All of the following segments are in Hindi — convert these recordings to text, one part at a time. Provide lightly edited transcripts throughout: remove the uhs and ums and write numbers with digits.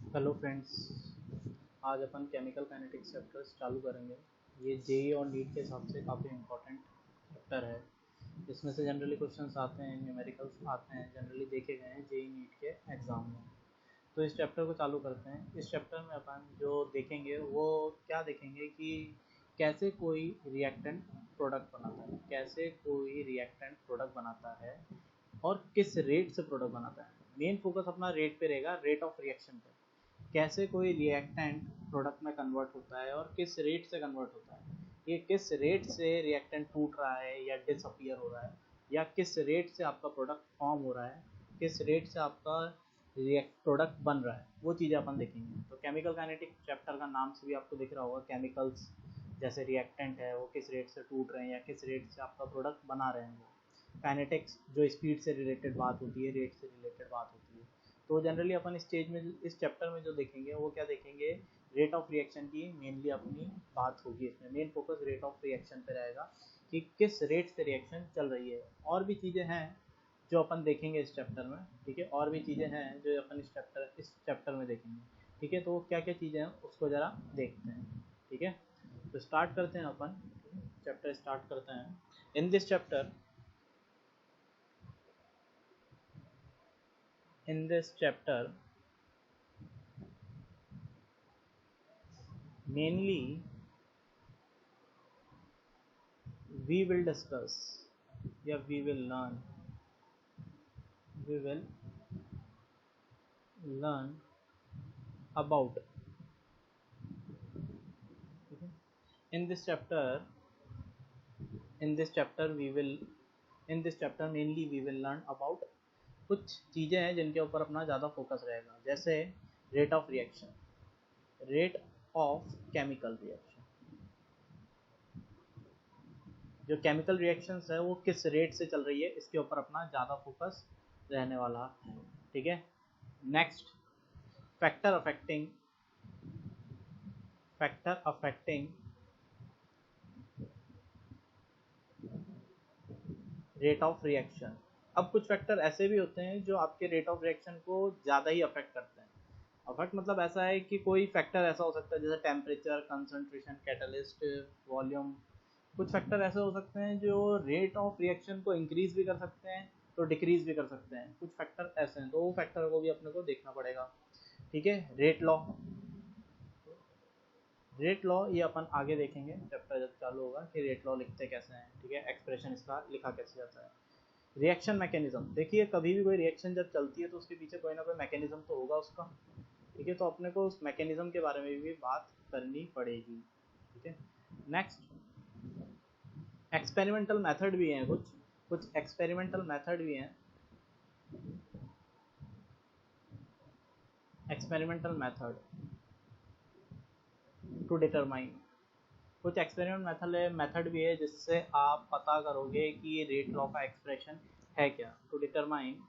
हेलो फ्रेंड्स, आज अपन केमिकल काइनेटिक्स चैप्टर्स चालू करेंगे। ये जेई और नीट के हिसाब से काफ़ी इम्पोर्टेंट चैप्टर है। इसमें से जनरली क्वेश्चंस आते हैं, न्यूमेरिकल्स आते हैं, जनरली देखे गए हैं जेई नीट के एग्ज़ाम में। तो इस चैप्टर को चालू करते हैं। इस चैप्टर में अपन जो देखेंगे वो क्या देखेंगे कि कैसे कोई रिएक्टेंट प्रोडक्ट बनाता है, कैसे कोई रिएक्टेंट प्रोडक्ट बनाता है और किस रेट से प्रोडक्ट बनाता है। मेन फोकस अपना रेट पे रहेगा, रेट ऑफ रिएक्शन पे। कैसे कोई रिएक्टेंट प्रोडक्ट में कन्वर्ट होता है और किस रेट से कन्वर्ट होता है, ये किस रेट से रिएक्टेंट टूट रहा है या डिसअपियर हो रहा है, या किस रेट से आपका प्रोडक्ट फॉर्म हो रहा है, किस रेट से आपका प्रोडक्ट बन रहा है, वो चीज़ें अपन देखेंगे। तो केमिकल काइनेटिक चैप्टर का नाम से भी आपको दिख रहा होगा, केमिकल्स जैसे रिएक्टेंट है वो किस रेट से टूट रहे हैं या किस रेट से आपका प्रोडक्ट बना रहे हैं। वो काइनेटिक्स जो स्पीड से रिलेटेड बात होती है, रेट से रिलेटेड बात होती है। तो जनरली अपन इस चैप्टर में जो देखेंगे वो क्या देखेंगे, रेट ऑफ रिएक्शन की मेनली अपनी बात होगी। इसमें main focus rate of reaction पे रहेगा कि किस रेट से रिएक्शन चल रही है। और भी चीज़ें हैं जो अपन देखेंगे इस चैप्टर में, ठीक है। और भी चीज़ें हैं जो अपन इस चैप्टर में देखेंगे, ठीक है। तो क्या क्या चीज़ें हैं उसको ज़रा देखते हैं, ठीक है। तो स्टार्ट करते हैं अपन, चैप्टर स्टार्ट करते हैं। In this chapter mainly we will discuss, yeah, we will learn about, okay? in this chapter in this chapter we will in this chapter mainly we will learn about कुछ चीज़ें हैं जिनके ऊपर अपना ज़्यादा फोकस रहेगा, जैसे rate of reaction, rate of chemical reaction. जो केमिकल रिएक्शंस है वो किस रेट से चल रही है, इसके ऊपर अपना ज़्यादा फोकस रहने वाला है, ठीक है। Next, factor affecting rate of reaction. अब कुछ फैक्टर ऐसे भी होते हैं जो आपके रेट ऑफ रिएक्शन को ज़्यादा ही अफेक्ट करते हैं। अफेक्ट मतलब ऐसा है कि कोई फैक्टर ऐसा हो सकता है जैसे टेम्परेचर, कंसंट्रेशन, कैटलिस्ट, वॉल्यूम। कुछ फैक्टर ऐसे हो सकते हैं जो रेट ऑफ रिएक्शन को इंक्रीज भी कर सकते हैं तो डिक्रीज भी कर सकते हैं। कुछ फैक्टर ऐसे हैं, तो वो फैक्टर को भी अपने को देखना पड़ेगा, ठीक है। रेट लॉ ये अपन आगे देखेंगे, चैप्टर जब चालू होगा कि रेट लॉ लिखते कैसे हैं, ठीक है। एक्सप्रेशन इसका लिखा कैसे जाता है। रिएक्शन मैकेनिज्म, देखिए कभी भी कोई रिएक्शन जब चलती है तो उसके पीछे कोई ना कोई मैकेनिज्म तो होगा उसका, ठीक है। तो अपने को उस मैकेनिज्म के बारे में भी बात करनी पड़ेगी, ठीक है। नेक्स्ट, एक्सपेरिमेंटल मेथड भी हैं, कुछ एक्सपेरिमेंटल मेथड भी हैं। एक्सपेरिमेंटल मेथड टू डिटरमाइन, कुछ एक्सपेरिमेंट मेथड भी है जिससे आप पता करोगे कि ये रेट लॉ का एक्सप्रेशन है क्या। To determine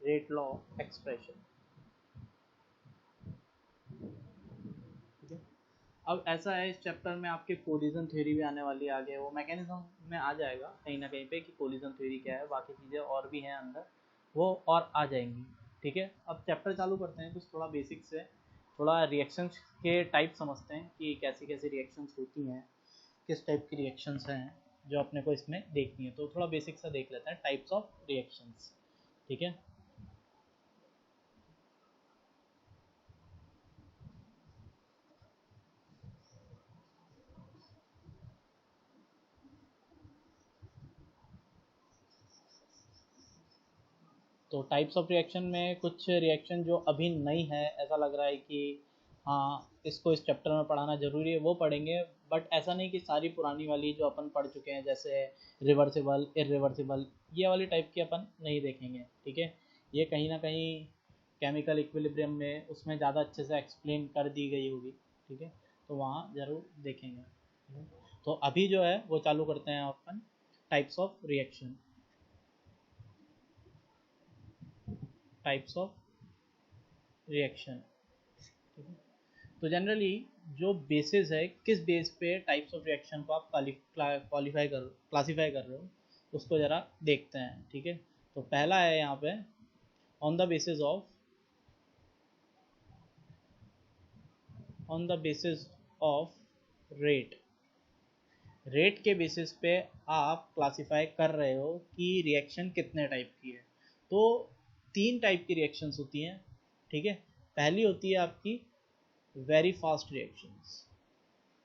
rate law expression, ठीक है। अब ऐसा है, इस चैप्टर में आपके कोलिजन थ्योरी भी आने वाली है आगे, वो मैकेनिज्म में आ जाएगा कहीं ना कहीं पे कि कोलिजन थ्योरी क्या है। बाकी चीज़ें और भी हैं अंदर, वो और आ जाएंगी, ठीक है। अब चैप्टर चालू करते हैं, कुछ थोड़ा बेसिक से थोड़ा रिएक्शंस के टाइप समझते हैं कि कैसी कैसी रिएक्शंस होती हैं, किस टाइप की रिएक्शंस हैं जो अपने को इसमें देखनी है। तो थोड़ा बेसिक सा देख लेते हैं, टाइप्स ऑफ रिएक्शंस, ठीक है। तो टाइप्स ऑफ रिएक्शन में कुछ रिएक्शन जो अभी नई है, ऐसा लग रहा है कि हाँ इसको इस चैप्टर में पढ़ाना ज़रूरी है, वो पढ़ेंगे। बट ऐसा नहीं कि सारी पुरानी वाली जो अपन पढ़ चुके हैं जैसे रिवर्सिबल, इरिवर्सिबल, ये वाली टाइप की अपन नहीं देखेंगे, ठीक है। ये कहीं ना कहीं केमिकल इक्विलिब्रियम में उसमें ज़्यादा अच्छे से एक्सप्लेन कर दी गई होगी, ठीक है। तो वहाँ ज़रूर देखेंगे, ठीक है? तो अभी जो है वो चालू करते हैं अपन, types of reaction. Types of reaction, ठीक है। तो जनरली जो बेसिस है, किस बेस पे टाइप्स ऑफ रिएक्शन को आप क्लासीफाई कर रहे हो, उसको ज़रा देखते हैं। ठीक है, तो पहला है यहाँ पे on the basis of rate. Rate के बेसिस पे आप क्लासिफाई कर रहे हो कि रिएक्शन कितने टाइप की है। तो 3 टाइप की रिएक्शंस होती हैं। ठीक है, पहली होती है आपकी very fast reactions.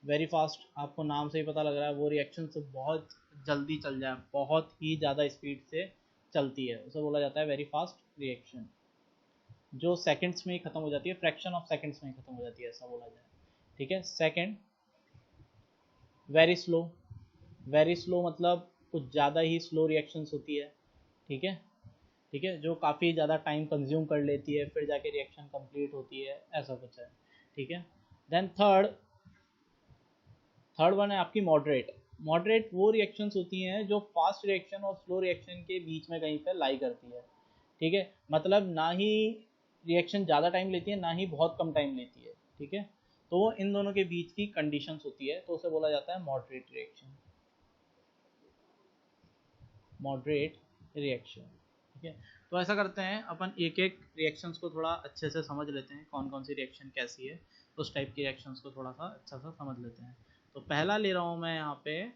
Very fast, आपको नाम से ही पता लग रहा है, वो रिएक्शन तो बहुत जल्दी चल जाए, बहुत ही ज़्यादा स्पीड से चलती है, उसे बोला जाता है वेरी फास्ट रिएक्शन, जो सेकंड्स में ही खत्म हो जाती है, फ्रैक्शन ऑफ सेकंड्स में ही खत्म हो जाती है, ऐसा बोला जाए। ठीक है, second very slow. Very slow मतलब कुछ ज़्यादा ही स्लो रिएक्शंस होती है। ठीक है, ठीक है, जो काफ़ी ज़्यादा टाइम कंज्यूम कर लेती है, फिर जाके रिएक्शन कंप्लीट होती है, ऐसा कुछ है। ठीक है, देन थर्ड वन है आपकी मॉडरेट। मॉडरेट वो रिएक्शंस होती हैं जो फास्ट रिएक्शन और स्लो रिएक्शन के बीच में कहीं पे लाई करती है। ठीक है, मतलब ना ही रिएक्शन ज़्यादा टाइम लेती है, ना ही बहुत कम टाइम लेती है। ठीक है, तो वो इन दोनों के बीच की कंडीशंस होती है, तो उसे बोला जाता है मॉडरेट रिएक्शन। Moderate reaction. ठीक है, तो ऐसा करते हैं, अपन एक एक रिएक्शंस को थोड़ा अच्छे से समझ लेते हैं, कौन कौन सी रिएक्शन कैसी है, उस टाइप की रिएक्शंस को थोड़ा सा अच्छा सा समझ लेते हैं। तो पहला ले रहा हूँ मैं यहाँ पे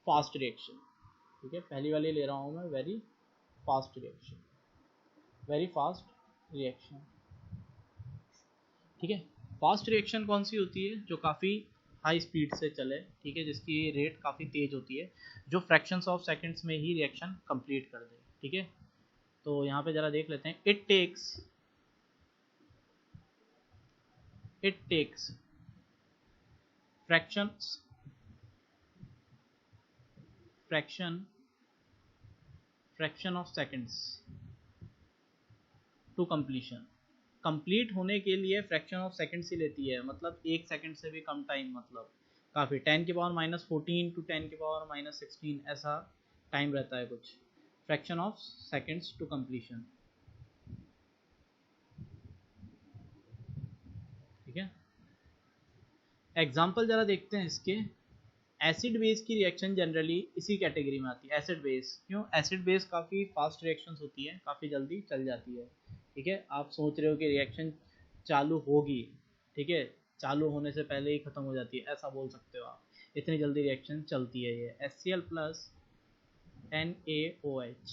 फास्ट रिएक्शन। ठीक है, पहली वाली ले रहा हूँ मैं very fast reaction. Very fast reaction. ठीक है, फास्ट रिएक्शन कौन सी होती है? जो काफ़ी हाई स्पीड से चले। ठीक है, जिसकी रेट काफ़ी तेज होती है, जो फ्रैक्शंस ऑफ सेकंड्स में ही रिएक्शन कंप्लीट कर दे। ठीक है, तो यहाँ पे ज़रा देख लेते हैं। It takes fractions fraction fraction of seconds to completion. Complete होने के लिए फ्रैक्शन ऑफ सेकंड्स ही लेती है, मतलब 1 सेकंड से भी कम टाइम, मतलब काफ़ी 10⁻⁻14 टू 10⁻⁻16 ऐसा टाइम रहता है कुछ, fraction of seconds to completion. ठीक है, एग्जाम्पल जरा देखते हैं इसके। एसिड बेस की रिएक्शन जनरली इसी कैटेगरी में आती है। एसिड बेस क्यों? एसिड बेस काफ़ी फास्ट रिएक्शंस होती है, काफ़ी जल्दी चल जाती है। ठीक है, आप सोच रहे हो कि रिएक्शन चालू होगी, ठीक है, चालू होने से पहले ही ख़त्म हो जाती है, ऐसा बोल सकते हो आप, इतनी जल्दी रिएक्शन चलती है ये। HCl plus NaOH,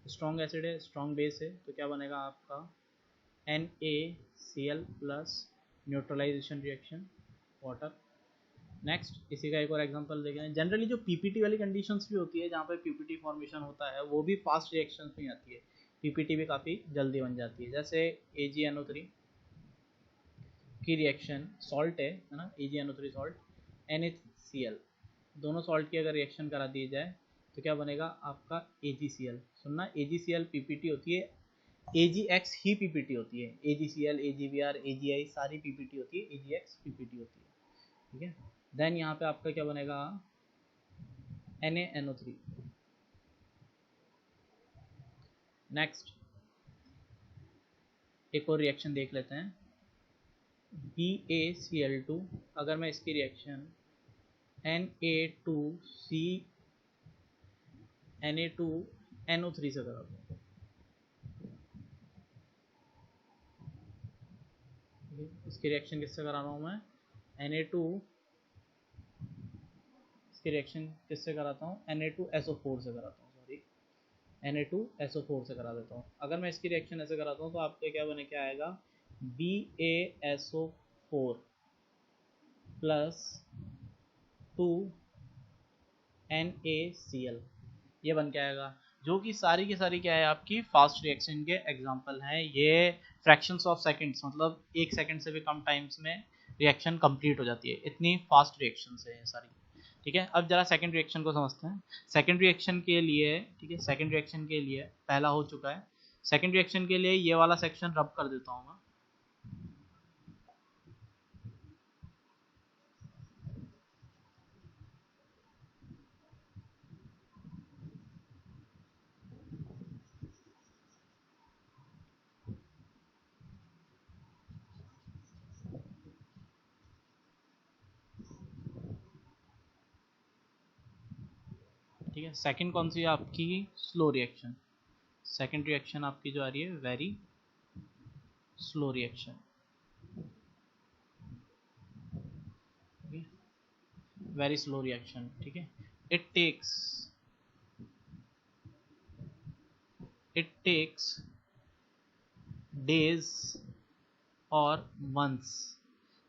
strong acid है, स्ट्रॉन्ग बेस है, तो क्या बनेगा आपका NaCl plus neutralization reaction water. Next इसी का एक और एग्जांपल देखें। जनरली जो पीपीटी वाली कंडीशंस भी होती है, जहाँ पे पीपीटी फॉर्मेशन होता है, वो भी फास्ट रिएक्शंस में आती है, पीपीटी भी काफ़ी जल्दी बन जाती है। जैसे AgNO3 की रिएक्शन सॉल्ट है ना, AgNO3 सॉल्ट, NaCl, दोनों सॉल्ट की अगर रिएक्शन करा दी जाए तो क्या बनेगा आपका AgCl। सुनना, AgCl पीपीटी होती है, AgX ही पीपीटी होती है, AgCl, AgBr, AgI सारी पीपीटी होती है, AgX पीपीटी होती है। ठीक है, देन यहाँ पे आपका क्या बनेगा NaNO3। नेक्स्ट एक और रिएक्शन देख लेते हैं, BaCl2। अगर मैं इसकी रिएक्शन Na2C Na2NO3 से करा दूँ, इसकी रिएक्शन किससे करा रहा हूँ मैं? Na2, इसकी रिएक्शन किससे कराता हूँ? Na2SO4 से कराता हूँ, सॉरी, Na2SO4 से करा देता हूँ। अगर मैं इसकी रिएक्शन ऐसे कराता हूँ तो आपके क्या बने, क्या आएगा, BaSO4 प्लस 2NaCl, ये बन के आएगा, जो कि सारी की सारी क्या है आपकी फास्ट रिएक्शन के एग्जांपल हैं। ये फ्रैक्शंस ऑफ सेकंड्स, मतलब 1 सेकंड से भी कम टाइम्स में रिएक्शन कंप्लीट हो जाती है, इतनी फास्ट रिएक्शंस है ये सारी। ठीक है, अब जरा सेकंड रिएक्शन को समझते हैं। सेकंड रिएक्शन के लिए, ठीक है, सेकंड रिएक्शन के लिए पहला हो चुका है, सेकंड रिएक्शन के लिए ये वाला सेक्शन रब कर देता हूँ मैं। ठीक है। सेकंड कौन सी है आपकी, स्लो रिएक्शन। सेकंड रिएक्शन आपकी जो आ रही है very slow reaction, very slow reaction, ठीक है। इट टेक्स डेज और मंथ्स,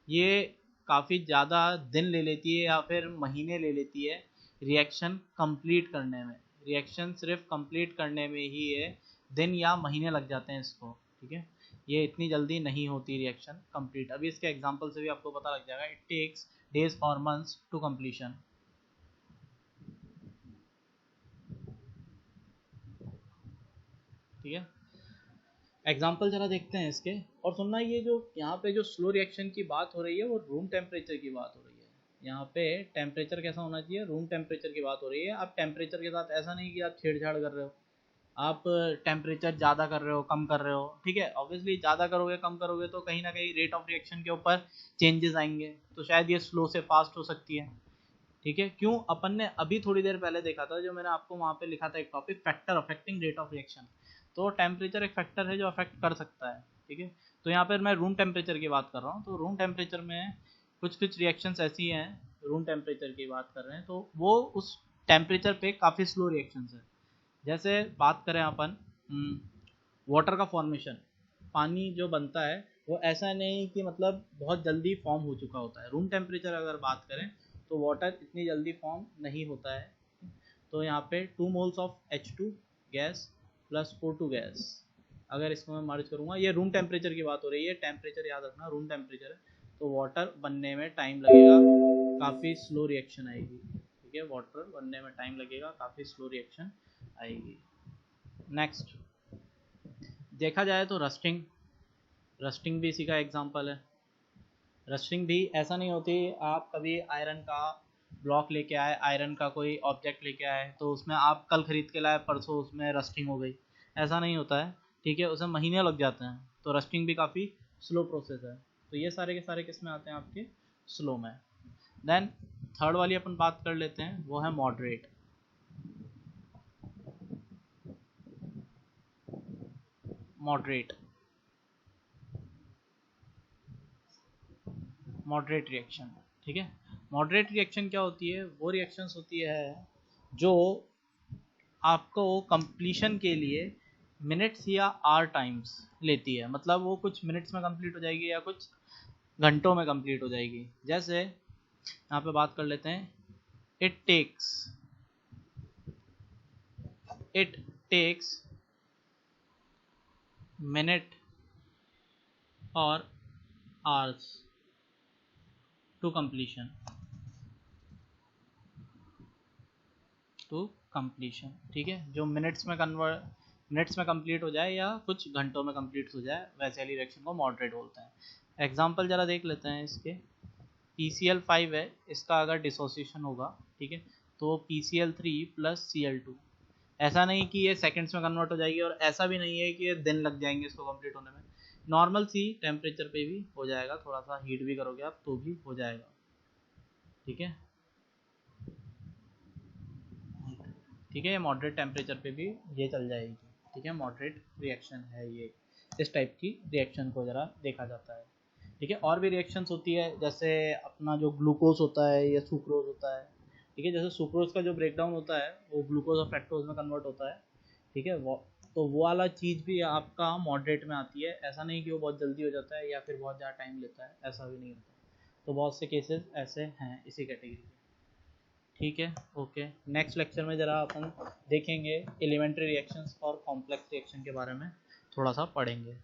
ये काफ़ी ज़्यादा दिन ले लेती है या फिर महीने ले लेती है रिएक्शन कंप्लीट करने में। रिएक्शन सिर्फ कंप्लीट करने में ही है दिन या महीने लग जाते हैं इसको, ठीक है। ये इतनी जल्दी नहीं होती रिएक्शन कंप्लीट। अभी इसके एग्जांपल से भी आपको पता लग जाएगा। इट टेक्स डेज और मंथ्स टू कंप्लीशन, ठीक है। एग्जाम्पल जरा देखते हैं इसके। और सुनना, ये जो यहाँ पे जो स्लो रिएक्शन की बात हो रही है वो रूम टेम्परेचर की बात हो रही है। यहाँ पे टेम्परेचर कैसा होना चाहिए, रूम टेम्परेचर की बात हो रही है। आप टेम्परेचर के साथ ऐसा नहीं कि आप छेड़छाड़ कर रहे हो, आप टेम्परेचर ज़्यादा कर रहे हो कम कर रहे हो, ठीक है। ऑब्वियसली ज़्यादा करोगे कम करोगे तो कहीं ना कहीं रेट ऑफ रिएक्शन के ऊपर चेंजेस आएंगे, तो शायद ये स्लो से फास्ट हो सकती है, ठीक है। क्यों, अपन ने अभी थोड़ी देर पहले देखा था, जो मैंने आपको वहाँ पे लिखा था एक topic, factor affecting rate of reaction. तो टेम्परेचर एक फैक्टर है जो अफेक्ट कर सकता है, ठीक है। तो यहाँ पर मैं रूम टेम्परेचर की बात कर रहा हूँ। तो रूम टेम्परेचर में कुछ रिएक्शंस ऐसी हैं, रूम टेम्परेचर की बात कर रहे हैं, तो वो उस टेम्परेचर पे काफ़ी स्लो रिएक्शंस है। जैसे बात करें अपन वाटर का फॉर्मेशन, पानी जो बनता है वो ऐसा नहीं कि मतलब बहुत जल्दी फॉर्म हो चुका होता है। रूम टेम्परेचर अगर बात करें तो वाटर इतनी जल्दी फॉर्म नहीं होता है। तो यहाँ पे 2 moles of H2 gas plus O2 gas, अगर इसको मैं मर्ज करूँगा, ये रूम टेम्परेचर की बात हो रही है, टेम्परेचर याद रखना रूम टेम्परेचर है, तो वाटर बनने में टाइम लगेगा, काफ़ी स्लो रिएक्शन आएगी, ठीक है। वाटर बनने में टाइम लगेगा, काफ़ी स्लो रिएक्शन आएगी। नेक्स्ट देखा जाए तो रस्टिंग भी इसी का एग्जांपल है। रस्टिंग भी ऐसा नहीं होती, आप कभी आयरन का ब्लॉक लेके आए, आयरन का कोई ऑब्जेक्ट लेके आए, तो उसमें आप कल खरीद के लाए, परसों उसमें रस्टिंग हो गई, ऐसा नहीं होता है, ठीक है। उसमें महीने लग जाते हैं। तो रस्टिंग भी काफ़ी स्लो प्रोसेस है। तो ये सारे के सारे किस में आते हैं, आपके स्लो में। देन थर्ड वाली अपन बात कर लेते हैं, वो है मॉडरेट। मॉडरेट रिएक्शन, ठीक है। मॉडरेट रिएक्शन क्या होती है, वो रिएक्शंस होती है जो आपको कंप्लीशन के लिए मिनट्स या आवर टाइम्स लेती है। मतलब वो कुछ मिनट्स में कंप्लीट हो जाएगी या कुछ घंटों में कंप्लीट हो जाएगी। जैसे यहाँ पे बात कर लेते हैं, इट टेक्स मिनट और आवर्स टू कंप्लीशन, ठीक है। जो मिनट्स में कंप्लीट हो जाए या कुछ घंटों में कंप्लीट हो जाए, वैसे वाली रिएक्शन को मॉडरेट बोलते हैं। एग्जांपल जरा देख लेते हैं इसके। PCl5 है, इसका अगर डिसोसिएशन होगा, ठीक है, तो PCl3 प्लस Cl2। ऐसा नहीं कि ये सेकंड्स में कन्वर्ट हो जाएगी, और ऐसा भी नहीं है कि ये दिन लग जाएंगे इसको कंप्लीट होने में। नॉर्मल सी टेम्परेचर पे भी हो जाएगा, थोड़ा सा हीट भी करोगे आप तो भी हो जाएगा, ठीक है। ठीक है, ये मॉडरेट टेम्परेचर पे भी ये चल जाएगी, ठीक है। मॉडरेट रिएक्शन है ये, इस टाइप की रिएक्शन को ज़रा देखा जाता है, ठीक है। और भी रिएक्शंस होती है, जैसे अपना जो ग्लूकोज होता है या सुक्रोज होता है, ठीक है। जैसे सुक्रोज का जो ब्रेकडाउन होता है वो ग्लूकोज और फ्रैक्टोज में कन्वर्ट होता है, ठीक है। तो वो वाला चीज़ भी आपका मॉडरेट में आती है। ऐसा नहीं कि वो बहुत जल्दी हो जाता है या फिर बहुत ज़्यादा टाइम लेता है, ऐसा भी नहीं होता। तो बहुत से केसेस ऐसे हैं इसी कैटेगरी के, ठीक है। ओके, नेक्स्ट लेक्चर में ज़रा अपन देखेंगे एलिमेंट्री रिएक्शंस और कॉम्प्लेक्स रिएक्शन के बारे में, थोड़ा सा पढ़ेंगे।